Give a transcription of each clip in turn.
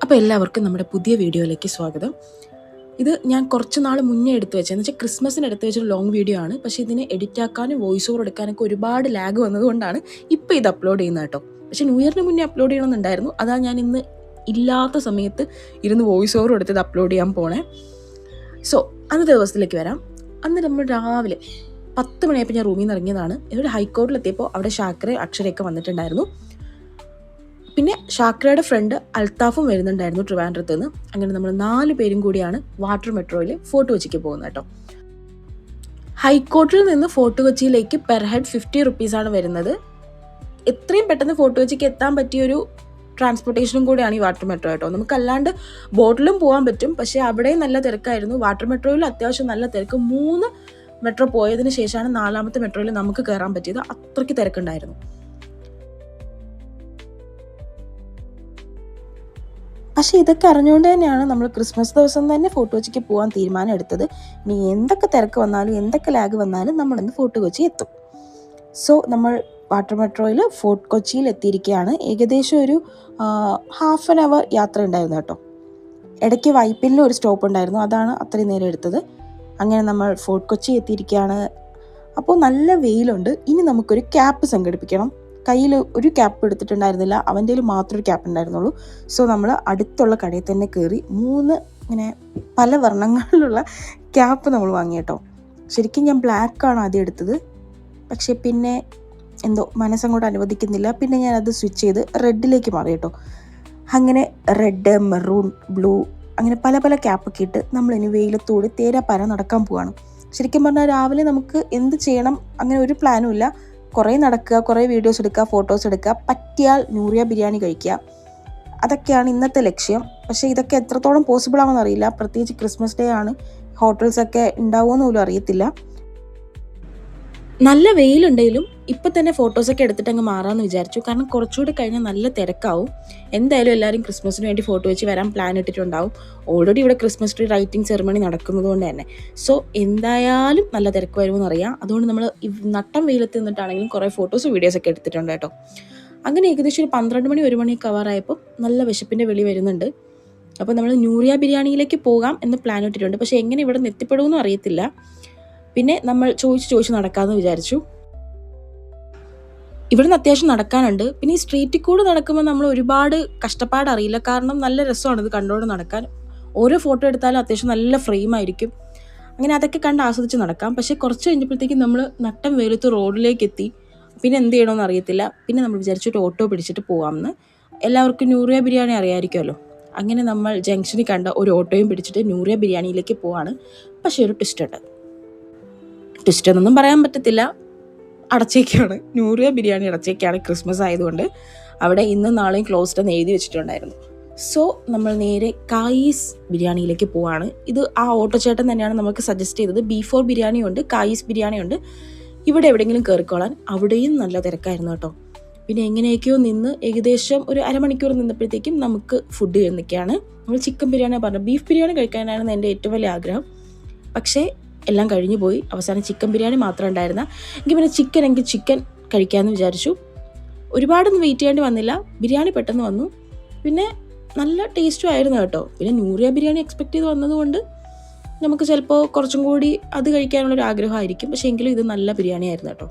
അപ്പോൾ എല്ലാവർക്കും നമ്മുടെ പുതിയ വീഡിയോയിലേക്ക് സ്വാഗതം. ഇത് ഞാൻ കുറച്ച് നാൾ മുന്നേ എടുത്തു വെച്ചത്, എന്ന് വെച്ചാൽ ക്രിസ്മസിന് എടുത്തു വെച്ചൊരു ലോങ് വീഡിയോ ആണ്. പക്ഷേ ഇതിനെ എഡിറ്റ് ആക്കാനും വോയിസ് ഓവർ എടുക്കാനൊക്കെ ഒരുപാട് ലാഗ് വന്നതുകൊണ്ടാണ് ഇപ്പോൾ ഇത് അപ്ലോഡ് ചെയ്യുന്നത് കേട്ടോ. പക്ഷേ ന്യൂ ഇയറിന് മുന്നേ അപ്ലോഡ് ചെയ്യണമെന്നുണ്ടായിരുന്നു. അതാ ഞാൻ ഇന്ന് ഇല്ലാത്ത സമയത്ത് ഇരുന്ന് വോയിസ് ഓവർ എടുത്തത് അപ്ലോഡ് ചെയ്യാൻ പോണേ. സോ അന്നത്തെ ദിവസത്തിലേക്ക് വരാം. അന്ന് നമ്മൾ രാവിലെ 10 മണിയായപ്പോൾ ഞാൻ റൂമിൽ നിന്ന് ഇറങ്ങിയതാണ്. എന്നിട്ട് ഹൈക്കോർട്ടിലെത്തിയപ്പോൾ അവിടെ ഷാക്രയും അക്ഷരയൊക്കെ വന്നിട്ടുണ്ടായിരുന്നു. പിന്നെ ഷാക്രയുടെ ഫ്രണ്ട് അൽത്താഫും വരുന്നുണ്ടായിരുന്നു ട്രിവാൻഡ്രത്ത് നിന്ന്. അങ്ങനെ നമ്മൾ 4 പേരും കൂടിയാണ് വാട്ടർ മെട്രോയിൽ ഫോർട്ട് കൊച്ചിക്ക് പോകുന്നത് കേട്ടോ. ഹൈക്കോർട്ടിൽ നിന്ന് ഫോർട്ട് കൊച്ചിയിലേക്ക് പെർ ഹെഡ് 50 റുപ്പീസാണ് വരുന്നത്. എത്രയും പെട്ടെന്ന് ഫോർട്ട് കൊച്ചിക്ക് എത്താൻ പറ്റിയൊരു ട്രാൻസ്പോർട്ടേഷനും കൂടിയാണ് ഈ വാട്ടർ മെട്രോ കേട്ടോ. നമുക്കല്ലാണ്ട് ബോട്ടിലും പോകാൻ പറ്റും, പക്ഷേ അവിടെയും നല്ല തിരക്കായിരുന്നു. വാട്ടർ മെട്രോയിൽ അത്യാവശ്യം നല്ല തിരക്ക്. 3 മെട്രോ പോയതിന് ശേഷമാണ് 4ാമത്തെ മെട്രോയിൽ നമുക്ക് കയറാൻ പറ്റിയത്. അത്രയ്ക്ക് തിരക്കുണ്ടായിരുന്നു. പക്ഷേ ഇതൊക്കെ അറിഞ്ഞുകൊണ്ട് തന്നെയാണ് നമ്മൾ ക്രിസ്മസ് ദിവസം തന്നെ ഫോർട്ട് കൊച്ചിക്ക് പോകാൻ തീരുമാനം എടുത്തത്. ഇനി എന്തൊക്കെ തിരക്ക് വന്നാലും എന്തൊക്കെ ലാഗ് വന്നാലും നമ്മളിന്ന് ഫോർട്ട് കൊച്ചി എത്തും. സോ നമ്മൾ വാട്ടർ മെട്രോയിൽ ഫോർട്ട് കൊച്ചിയിൽ എത്തിയിരിക്കുകയാണ്. ഏകദേശം ഒരു ഹാഫ് ആൻ അവർ യാത്ര ഉണ്ടായിരുന്നു കേട്ടോ. ഇടയ്ക്ക് വൈപ്പിലിന് ഒരു സ്റ്റോപ്പ് ഉണ്ടായിരുന്നു, അതാണ് അത്രയും നേരം എടുത്തത്. അങ്ങനെ നമ്മൾ ഫോർട്ട് കൊച്ചി എത്തിയിരിക്കുകയാണ്. അപ്പോൾ നല്ല വെയിലുണ്ട്. ഇനി നമുക്കൊരു ക്യാപ്പ് സംഘടിപ്പിക്കണം. കയ്യിൽ ഒരു ക്യാപ്പ് എടുത്തിട്ടുണ്ടായിരുന്നില്ല, അവൻ്റെ കയ്യിൽ മാത്രം ഒരു ക്യാപ്പ് ഉണ്ടായിരുന്നുള്ളൂ. സോ നമ്മൾ അടുത്തുള്ള കടയിൽ തന്നെ കയറി 3 ഇങ്ങനെ പല വർണ്ണങ്ങളിലുള്ള ക്യാപ്പ് നമ്മൾ വാങ്ങി കേട്ടോ. ശരിക്കും ഞാൻ ബ്ലാക്കാണ് ആദ്യം എടുത്തത്, പക്ഷേ പിന്നെ എന്തോ മനസ്സങ്ങോട്ട് അനുവദിക്കുന്നില്ല. പിന്നെ ഞാനത് സ്വിച്ച് ചെയ്ത് റെഡിലേക്ക് മാറി കേട്ടോ. അങ്ങനെ റെഡ്, മെറൂൺ, ബ്ലൂ അങ്ങനെ പല പല ക്യാപ്പൊക്കെ ഇട്ട് നമ്മളിനി വെയിലത്തോട് തേരാപ്പാര നടക്കാൻ പോവാണ്. ശരിക്കും പറഞ്ഞാൽ രാവിലെ നമുക്ക് എന്ത് ചെയ്യണം അങ്ങനെ ഒരു പ്ലാനും ഇല്ല. കുറേ നടക്കുക, കുറേ വീഡിയോസ് എടുക്കുക, ഫോട്ടോസ് എടുക്കുക, പറ്റിയാൽ നൂറിയ ബിരിയാണി കഴിക്കുക, അതൊക്കെയാണ് ഇന്നത്തെ ലക്ഷ്യം. പക്ഷേ ഇതൊക്കെ എത്രത്തോളം പോസിബിൾ ആണെന്ന് അറിയില്ല. പ്രത്യേകിച്ച് ക്രിസ്മസ് ഡേ ആണ്, ഹോട്ടൽസൊക്കെ ഉണ്ടാവുമെന്ന് പോലും അറിയത്തില്ല. നല്ല വെയിലുണ്ടെങ്കിലും ഇപ്പം തന്നെ ഫോട്ടോസൊക്കെ എടുത്തിട്ട് അങ്ങ് മാറാമെന്ന് വിചാരിച്ചു. കാരണം കുറച്ചുകൂടി കഴിഞ്ഞാൽ നല്ല തിരക്കാവും. എന്തായാലും എല്ലാവരും ക്രിസ്മസിന് വേണ്ടി ഫോട്ടോ വെച്ച് വരാൻ പ്ലാൻ ഇട്ടിട്ടുണ്ടാവും. ഓൾറെഡി ഇവിടെ ക്രിസ്മസ് ട്രീ റൈറ്റിംഗ് സെറിമണി നടക്കുന്നത് കൊണ്ട് തന്നെ. സോ എന്തായാലും നല്ല തിരക്ക് വരുമെന്ന് അറിയാം. അതുകൊണ്ട് നമ്മൾ നട്ടം വെയിലത്ത് നിന്നിട്ടാണെങ്കിലും കുറേ ഫോട്ടോസും വീഡിയോസൊക്കെ എടുത്തിട്ടുണ്ട് കേട്ടോ. അങ്ങനെ ഏകദേശം ഒരു 12 മണി 1 മണി കവറായപ്പോൾ നല്ല വിശപ്പിൻ്റെ വിളി വരുന്നുണ്ട്. അപ്പോൾ നമ്മൾ നൂറിയ ബിരിയാണിയിലേക്ക് പോകാം എന്ന് പ്ലാൻ ഇട്ടിട്ടുണ്ട്. പക്ഷേ എങ്ങനെ ഇവിടെ നിന്ന് എത്തിപ്പെടുമെന്നും അറിയത്തില്ല. പിന്നെ നമ്മൾ ചോദിച്ച് നടക്കാമെന്ന് വിചാരിച്ചു. ഇവിടുന്ന് അത്യാവശ്യം നടക്കാനുണ്ട്. പിന്നെ ഈ സ്ട്രീറ്റിൽ കൂടെ നടക്കുമ്പോൾ നമ്മൾ ഒരുപാട് കഷ്ടപ്പാടറിയില്ല. കാരണം നല്ല രസമാണ് ഇത് കണ്ടുകൊണ്ട് നടക്കാൻ. ഓരോ ഫോട്ടോ എടുത്താലും അത്യാവശ്യം നല്ല ഫ്രെയിമായിരിക്കും. അങ്ങനെ അതൊക്കെ കണ്ട് ആസ്വദിച്ച് നടക്കാം. പക്ഷേ കുറച്ച് കഴിഞ്ഞപ്പോഴത്തേക്കും നമ്മൾ നട്ടം വെയിലത്ത് റോഡിലേക്ക് എത്തി. പിന്നെ എന്ത് ചെയ്യണമെന്ന് അറിയത്തില്ല. പിന്നെ നമ്മൾ വിചാരിച്ചിട്ട് ഓട്ടോ പിടിച്ചിട്ട് പോകാമെന്ന്. എല്ലാവർക്കും നൂറിയ ബിരിയാണി അറിയാമായിരിക്കുമല്ലോ. അങ്ങനെ നമ്മൾ ജംഗ്ഷനിൽ കണ്ട ഒരു ഓട്ടോയും പിടിച്ചിട്ട് നൂറിയ ബിരിയാണിയിലേക്ക് പോവാണ്. പക്ഷേ ഒരു ട്വിസ്റ്റ് ഉണ്ട്. ട്വിസ്റ്റ് എന്നൊന്നും പറയാൻ പറ്റത്തില്ല, അടച്ചേക്കാണ്. നൂറിയ ബിരിയാണി അടച്ചേക്കാണ്. ക്രിസ്മസ് ആയതുകൊണ്ട് അവിടെ ഇന്നും നാളെയും ക്ലോസ്ഡ് എന്ന് എഴുതി വെച്ചിട്ടുണ്ടായിരുന്നു. സോ നമ്മൾ നേരെ കായീസ് ബിരിയാണിയിലേക്ക് പോവാണ്. ഇത് ആ ഓട്ടോച്ചേട്ടൻ തന്നെയാണ് നമുക്ക് സജസ്റ്റ് ചെയ്തത്. B4 ബിരിയാണിയുണ്ട്, കായീസ് ബിരിയാണിയുണ്ട്. ഇവിടെ എവിടെയെങ്കിലും കയറിക്കോളാൻ. അവിടെയും നല്ല തിരക്കായിരുന്നു കേട്ടോ. പിന്നെ എങ്ങനെയൊക്കെയോ നിന്ന് ഏകദേശം ഒരു അരമണിക്കൂർ നിന്നപ്പോഴത്തേക്കും നമുക്ക് ഫുഡ് നിൽക്കുകയാണ്. നമ്മൾ ചിക്കൻ ബിരിയാണി പറഞ്ഞു. ബീഫ് ബിരിയാണി കഴിക്കാനായിരുന്നു എൻ്റെ ഏറ്റവും വലിയ ആഗ്രഹം. പക്ഷേ എല്ലാം കഴിഞ്ഞു പോയി. അവസാനം ചിക്കൻ ബിരിയാണി മാത്രം ഉണ്ടായിരുന്ന. എങ്കിൽ പിന്നെ ചിക്കൻ കഴിക്കാമെന്ന് വിചാരിച്ചു. ഒരുപാടൊന്നും വെയിറ്റ് ചെയ്യേണ്ടി വന്നില്ല. ബിരിയാണി പെട്ടെന്ന് വന്നു. പിന്നെ നല്ല ടേസ്റ്റും ആയിരുന്നു കേട്ടോ. പിന്നെ നൂറിയ ബിരിയാണി എക്സ്പെക്ട് ചെയ്ത് വന്നതുകൊണ്ട് നമുക്ക് ചിലപ്പോൾ കുറച്ചും കൂടി അത് കഴിക്കാനുള്ളൊരു ആഗ്രഹമായിരിക്കും. പക്ഷേ എങ്കിലും ഇത് നല്ല ബിരിയാണി ആയിരുന്നു കേട്ടോ.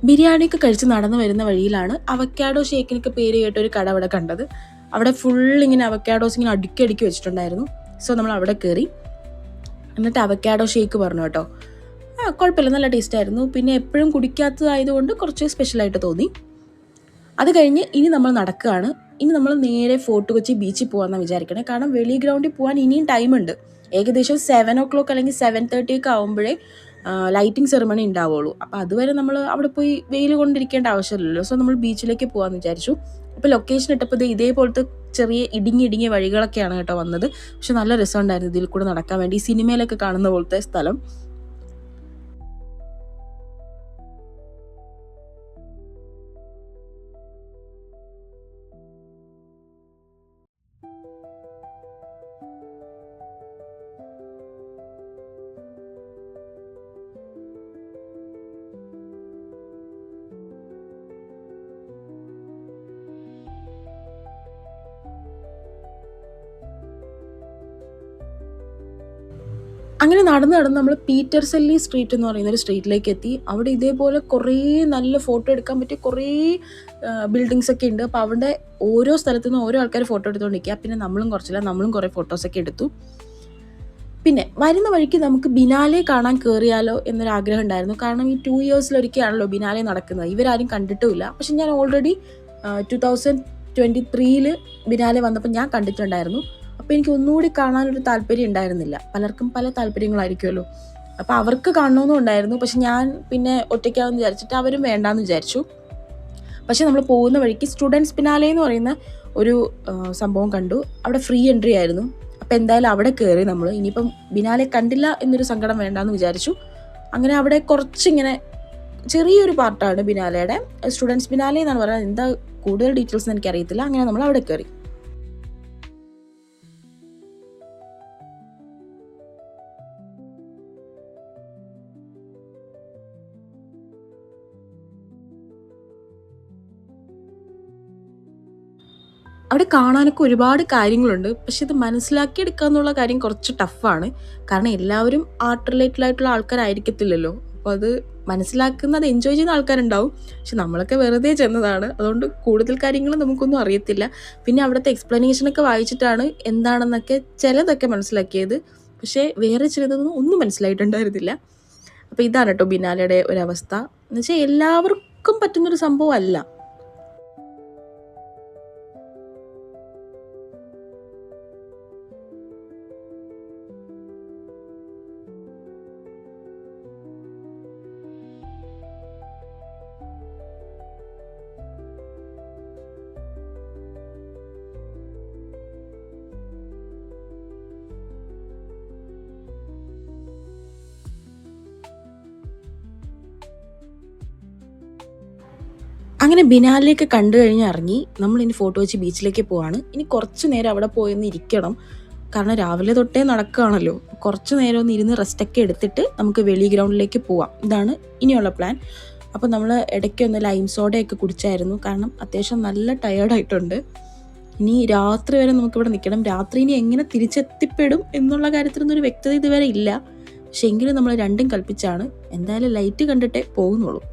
ബിരിയാണിയൊക്കെ കഴിച്ച് നടന്നു വരുന്ന വഴിയിലാണ് അവക്കാഡോ ഷേക്കിനൊക്കെ പേര് കേട്ടൊരു കട അവിടെ കണ്ടത്. അവിടെ ഫുൾ ഇങ്ങനെ അവക്കാഡോസ് ഇങ്ങനെ അടുക്കി വെച്ചിട്ടുണ്ടായിരുന്നു. സോ നമ്മൾ അവിടെ കയറി. എന്നിട്ട് അവക്കാഡോ ഷേക്ക് പറഞ്ഞു കേട്ടോ. കുഴപ്പമില്ല, നല്ല ടേസ്റ്റായിരുന്നു. പിന്നെ എപ്പോഴും കുടിക്കാത്തതായതുകൊണ്ട് കുറച്ച് സ്പെഷ്യലായിട്ട് തോന്നി. അത് കഴിഞ്ഞ് ഇനി നമ്മൾ നടക്കുകയാണ്. ഇനി നമ്മൾ നേരെ ഫോർട്ട് കൊച്ചി ബീച്ചിൽ പോകാമെന്നാണ് വിചാരിക്കണേ. കാരണം വെളി ഗ്രൗണ്ടിൽ പോകാൻ ഇനിയും ടൈമുണ്ട്. ഏകദേശം 7 o'clock അല്ലെങ്കിൽ 7:30 ഒക്കെ ആകുമ്പോഴേ ലൈറ്റിംഗ് സെറിമണി ഉണ്ടാവുള്ളൂ. അപ്പോൾ അതുവരെ നമ്മൾ അവിടെ പോയി വെയിൽ കൊണ്ടിരിക്കേണ്ട ആവശ്യമില്ലല്ലോ. സോ നമ്മൾ ബീച്ചിലേക്ക് പോകാമെന്ന് വിചാരിച്ചു. അപ്പോൾ ലൊക്കേഷൻ ഇട്ടപ്പോൾ ഇതേപോലത്തെ ചെറിയ ഇടുങ്ങിയ വഴികളൊക്കെയാണ് കേട്ടോ വന്നത്. പക്ഷെ നല്ല രസമുണ്ടായിരുന്നു ഇതിൽ കൂടെ നടക്കാൻ വേണ്ടി. സിനിമയിലൊക്കെ കാണുന്ന പോലത്തെ സ്ഥലം. അങ്ങനെ നടന്ന് നടന്ന് നമ്മൾ പീറ്റർസെല്ലി സ്ട്രീറ്റ് എന്ന് പറയുന്ന ഒരു സ്ട്രീറ്റിലേക്ക് എത്തി. അവിടെ ഇതേപോലെ കുറേ നല്ല ഫോട്ടോ എടുക്കാൻ പറ്റിയ കുറേ ബിൽഡിങ്സ് ഒക്കെ ഉണ്ട്. അപ്പോൾ അവിടെ ഓരോ സ്ഥലത്തു നിന്ന് ഓരോ ആൾക്കാർ ഫോട്ടോ എടുത്തുകൊണ്ടിരിക്കുക. പിന്നെ നമ്മളും കുറേ ഫോട്ടോസൊക്കെ എടുത്തു. പിന്നെ വരുന്ന വഴിക്ക് നമുക്ക് ബിനാലെ കാണാൻ കയറിയാലോ എന്നൊരാഗ്രഹം ഉണ്ടായിരുന്നു. കാരണം ഈ 2 ഇയേഴ്സിലൊരിക്കലാണല്ലോ ബിനാലെ നടക്കുന്നത്. ഇവരാരും കണ്ടിട്ടുമില്ല. പക്ഷെ ഞാൻ ഓൾറെഡി 2023 ബിനാലെ വന്നപ്പോൾ ഞാൻ കണ്ടിട്ടുണ്ടായിരുന്നു. അപ്പോൾ എനിക്ക് ഒന്നുകൂടി കാണാനൊരു താല്പര്യം ഉണ്ടായിരുന്നില്ല. പലർക്കും പല താല്പര്യങ്ങളായിരിക്കുമല്ലോ. അപ്പോൾ അവർക്ക് കാണണമെന്നും ഉണ്ടായിരുന്നു. പക്ഷെ ഞാൻ പിന്നെ ഒറ്റയ്ക്കാവെന്ന് വിചാരിച്ചിട്ട് അവരും വേണ്ടാന്ന് വിചാരിച്ചു. പക്ഷെ നമ്മൾ പോകുന്ന വഴിക്ക് സ്റ്റുഡൻസ് ബിനാലെ എന്ന് പറയുന്ന ഒരു സംഭവം കണ്ടു. അവിടെ ഫ്രീ എൻട്രി ആയിരുന്നു. അപ്പോൾ എന്തായാലും അവിടെ കയറി നമ്മൾ. ഇനിയിപ്പം ബിനാലെ കണ്ടില്ല എന്നൊരു സങ്കടം വേണ്ടാന്ന് വിചാരിച്ചു. അങ്ങനെ അവിടെ കുറച്ചിങ്ങനെ ചെറിയൊരു പാർട്ടാണ് ബിനാലയുടെ. സ്റ്റുഡൻസ് ബിനാലെ എന്നാണ് പറയുന്നത്. എന്താ കൂടുതൽ ഡീറ്റെയിൽസ് എനിക്കറിയത്തില്ല. അങ്ങനെ നമ്മൾ അവിടെ കയറി. അവിടെ കാണാനൊക്കെ ഒരുപാട് കാര്യങ്ങളുണ്ട്. പക്ഷെ ഇത് മനസ്സിലാക്കിയെടുക്കുക എന്നുള്ള കാര്യം കുറച്ച് ടഫാണ്. കാരണം എല്ലാവരും ആർട്ട് റിലേറ്റഡ് ആയിട്ടുള്ള ആൾക്കാരായിരിക്കത്തില്ലല്ലോ. അപ്പോൾ അത് മനസ്സിലാക്കുന്നത് എൻജോയ് ചെയ്യുന്ന ആൾക്കാരുണ്ടാവും. പക്ഷെ നമ്മളൊക്കെ വെറുതെ ചെന്നതാണ്. അതുകൊണ്ട് കൂടുതൽ കാര്യങ്ങൾ നമുക്കൊന്നും അറിയത്തില്ല. പിന്നെ അവിടുത്തെ എക്സ്പ്ലനേഷനൊക്കെ വായിച്ചിട്ടാണ് എന്താണെന്നൊക്കെ ചിലതൊക്കെ മനസ്സിലാക്കിയത്. പക്ഷേ വേറെ ചിലതൊന്നും ഒന്നും മനസ്സിലായിട്ടുണ്ടായിരുന്നില്ല. അപ്പോൾ ഇതാണ് കേട്ടോ ബിനാലയുടെ ഒരവസ്ഥ. എന്നുവെച്ചാൽ എല്ലാവർക്കും പറ്റുന്നൊരു സംഭവമല്ല. അങ്ങനെ ബിനാലിലേക്ക് കണ്ടു കഴിഞ്ഞ് ഇറങ്ങി നമ്മളിനി ഫോട്ടോ വെച്ച് ബീച്ചിലേക്ക് പോവാണ്. ഇനി കുറച്ച് നേരം അവിടെ പോയൊന്ന് ഇരിക്കണം. കാരണം രാവിലെ തൊട്ടേ നടക്കുകയാണല്ലോ. കുറച്ച് നേരം ഒന്ന് ഇരുന്ന് റെസ്റ്റൊക്കെ എടുത്തിട്ട് നമുക്ക് വെളി ഗ്രൗണ്ടിലേക്ക് പോവാം. ഇതാണ് ഇനിയുള്ള പ്ലാൻ. അപ്പോൾ നമ്മൾ ഇടയ്ക്കൊന്ന് ലൈം സോഡയൊക്കെ കുടിച്ചായിരുന്നു. കാരണം അത്യാവശ്യം നല്ല ടയേർഡായിട്ടുണ്ട്. ഇനി രാത്രി വരെ നമുക്കിവിടെ നിൽക്കണം. രാത്രി ഇനി എങ്ങനെ തിരിച്ചെത്തിപ്പെടും എന്നുള്ള കാര്യത്തിലൊന്നും ഒരു വ്യക്തത ഇതുവരെ ഇല്ല. പക്ഷെ എങ്കിലും നമ്മൾ രണ്ടും കൽപ്പിച്ചാണ്. എന്തായാലും ലൈറ്റ് കണ്ടിട്ടേ പോകുന്നുള്ളൂ.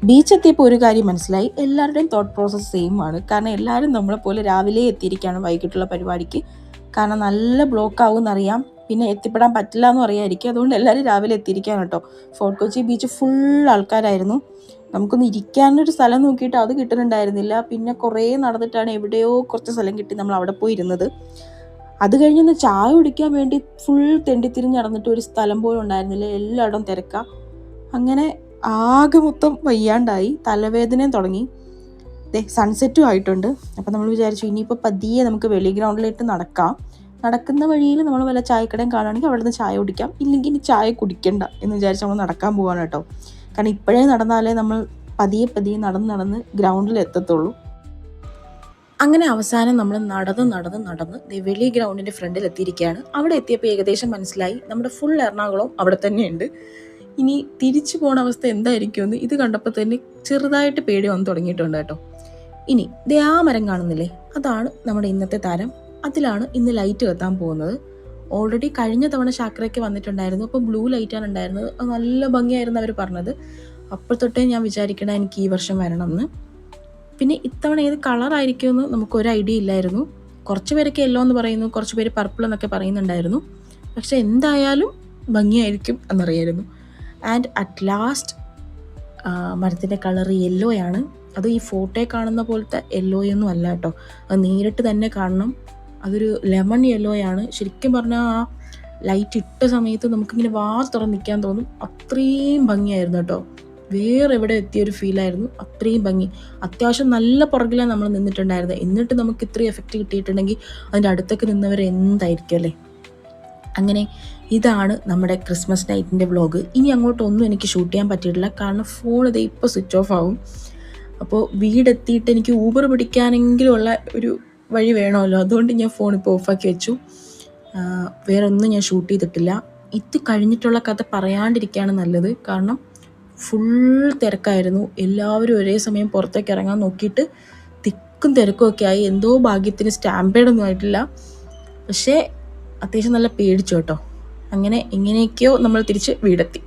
ബീച്ച് എത്തിയപ്പോൾ ഒരു കാര്യം മനസ്സിലായി. എല്ലാവരുടെയും തോട്ട് പ്രോസസ്സ് സെയിം ആണ്. കാരണം എല്ലാവരും നമ്മളെപ്പോലെ രാവിലെ എത്തിയിരിക്കുകയാണ് വൈകിട്ടുള്ള പരിപാടിക്ക്. കാരണം നല്ല ബ്ലോക്ക് ആവും എന്നറിയാം. പിന്നെ എത്തിപ്പെടാൻ പറ്റില്ല എന്നും അറിയാമായിരിക്കും. അതുകൊണ്ട് എല്ലാവരും രാവിലെ എത്തിയിരിക്കുകയാണ് കേട്ടോ. ഫോർട്ട് കൊച്ചി ബീച്ച് ഫുൾ ആൾക്കാരായിരുന്നു. നമുക്കൊന്ന് ഇരിക്കാനൊരു സ്ഥലം നോക്കിയിട്ട് അത് കിട്ടുന്നുണ്ടായിരുന്നില്ല. പിന്നെ കുറേ നടന്നിട്ടാണ് എവിടെയോ കുറച്ച് സ്ഥലം കിട്ടി നമ്മൾ അവിടെ പോയി ഇരുന്നത്. അത് കഴിഞ്ഞൊന്ന് ചായ കുടിക്കാൻ വേണ്ടി ഫുൾ തെണ്ടിത്തിരിഞ്ഞ് നടന്നിട്ട് ഒരു സ്ഥലം പോലും ഉണ്ടായിരുന്നില്ല. എല്ലായിടവും തിരക്കാം. അങ്ങനെ ആകെ മൊത്തം വയ്യാണ്ടായി. തലവേദനയും തുടങ്ങി. സൺസെറ്റും ആയിട്ടുണ്ട്. അപ്പോൾ നമ്മൾ വിചാരിച്ചു ഇനിയിപ്പോൾ പതിയെ നമുക്ക് വെളി ഗ്രൗണ്ടിലേക്ക് നടക്കാം. നടക്കുന്ന വഴിയിൽ നമ്മൾ വല്ല ചായക്കടയും കാണുകയാണെങ്കിൽ അവിടെ നിന്ന് ചായ കുടിക്കാം. ഇല്ലെങ്കിൽ ഇനി ചായ കുടിക്കണ്ട എന്ന് വിചാരിച്ച് നമ്മൾ നടക്കാൻ പോവാണ് കേട്ടോ. കാരണം ഇപ്പോഴേ നടന്നാലേ നമ്മൾ പതിയെ നടന്ന് ഗ്രൗണ്ടിൽ എത്തത്തുള്ളൂ. അങ്ങനെ അവസാനം നമ്മൾ നടന്ന് വെളി ഗ്രൗണ്ടിൻ്റെ ഫ്രണ്ടിൽ എത്തിയിരിക്കുകയാണ്. അവിടെ എത്തിയപ്പോൾ ഏകദേശം മനസ്സിലായി നമ്മുടെ ഫുൾ എറണാകുളം അവിടെ തന്നെയുണ്ട്. ഇനി തിരിച്ചു പോണ അവസ്ഥ എന്തായിരിക്കുമെന്ന് ഇത് കണ്ടപ്പോൾ തന്നെ ചെറുതായിട്ട് പേടി വന്ന് തുടങ്ങിയിട്ടുണ്ട് കേട്ടോ. ഇനി ആ മരം കാണുന്നില്ലേ, അതാണ് നമ്മുടെ ഇന്നത്തെ താരം. അതിലാണ് ഇന്ന് ലൈറ്റ് കത്താൻ പോകുന്നത്. ഓൾറെഡി കഴിഞ്ഞ തവണ ചാക്രയ്ക്ക് വന്നിട്ടുണ്ടായിരുന്നു. അപ്പോൾ ബ്ലൂ ലൈറ്റാണ് ഉണ്ടായിരുന്നത്. അത് നല്ല ഭംഗിയായിരുന്നു അവർ പറഞ്ഞത്. അപ്പോൾ തൊട്ടേ ഞാൻ വിചാരിക്കണ എനിക്ക് ഈ വർഷം വരണം എന്ന്. പിന്നെ ഇത്തവണ ഏത് കളറായിരിക്കുമെന്ന് നമുക്കൊരു ഐഡിയ ഇല്ലായിരുന്നു. കുറച്ച് പേരൊക്കെ യെല്ലോ എന്ന് പറയുന്നു, കുറച്ച് പേര് പർപ്പിൾ എന്നൊക്കെ പറയുന്നുണ്ടായിരുന്നു. പക്ഷെ എന്തായാലും ഭംഗിയായിരിക്കും എന്നറിയായിരുന്നു. ആൻഡ് അറ്റ് ലാസ്റ്റ് മരത്തിൻ്റെ കളർ യെല്ലോയാണ്. അത് ഈ ഫോട്ടോയിൽ കാണുന്ന പോലത്തെ യെല്ലോയൊന്നും അല്ല കേട്ടോ. അത് നേരിട്ട് തന്നെ കാണണം. അതൊരു ലെമൺ യെല്ലോയാണ്. ശരിക്കും പറഞ്ഞാൽ ആ ലൈറ്റ് ഇട്ട സമയത്ത് നമുക്കിങ്ങനെ തുറന്ന് നിൽക്കാൻ തോന്നും. അത്രയും ഭംഗിയായിരുന്നു കേട്ടോ. വേറെ എവിടെ എത്തിയൊരു ഫീലായിരുന്നു. അത്രയും ഭംഗി. അത്യാവശ്യം നല്ല പുറകിലാണ് നമ്മൾ നിന്നിട്ടുണ്ടായിരുന്നത്. എന്നിട്ട് നമുക്ക് ഇത്രയും എഫക്റ്റ് കിട്ടിയിട്ടുണ്ടെങ്കിൽ അതിൻ്റെ അടുത്തൊക്കെ നിന്നവർ എന്തായിരിക്കും അല്ലേ. അങ്ങനെ ഇതാണ് നമ്മുടെ ക്രിസ്മസ് നൈറ്റിൻ്റെ വ്ളോഗ്. ഇനി അങ്ങോട്ടൊന്നും എനിക്ക് ഷൂട്ട് ചെയ്യാൻ പറ്റിയിട്ടില്ല. കാരണം ഫോൺ ഇത് ഇപ്പോൾ സ്വിച്ച് ഓഫ് ആവും. അപ്പോൾ വീടെത്തിയിട്ട് എനിക്ക് ഊബർ പിടിക്കാനെങ്കിലുമുള്ള ഒരു വഴി വേണമല്ലോ. അതുകൊണ്ട് ഞാൻ ഫോൺ ഇപ്പോൾ ഓഫാക്കി വെച്ചു. വേറെ ഒന്നും ഞാൻ ഷൂട്ട് ചെയ്തിട്ടില്ല. ഇത് കഴിഞ്ഞിട്ടുള്ള കഥ പറയാണ്ടിരിക്കുകയാണ് നല്ലത്. കാരണം ഫുൾ തിരക്കായിരുന്നു. എല്ലാവരും ഒരേ സമയം പുറത്തേക്ക് ഇറങ്ങാൻ നോക്കിയിട്ട് തിക്കും തിരക്കും ഒക്കെ ആയി. എന്തോ ഭാഗ്യത്തിന് സ്റ്റാമ്പേഡൊന്നും ആയിട്ടില്ല. പക്ഷേ അത്യാവശ്യം നല്ല പേടിച്ചു കേട്ടോ. അങ്ങനെ എങ്ങനെയൊക്കെയോ നമ്മൾ തിരിച്ച് വീടെത്തി.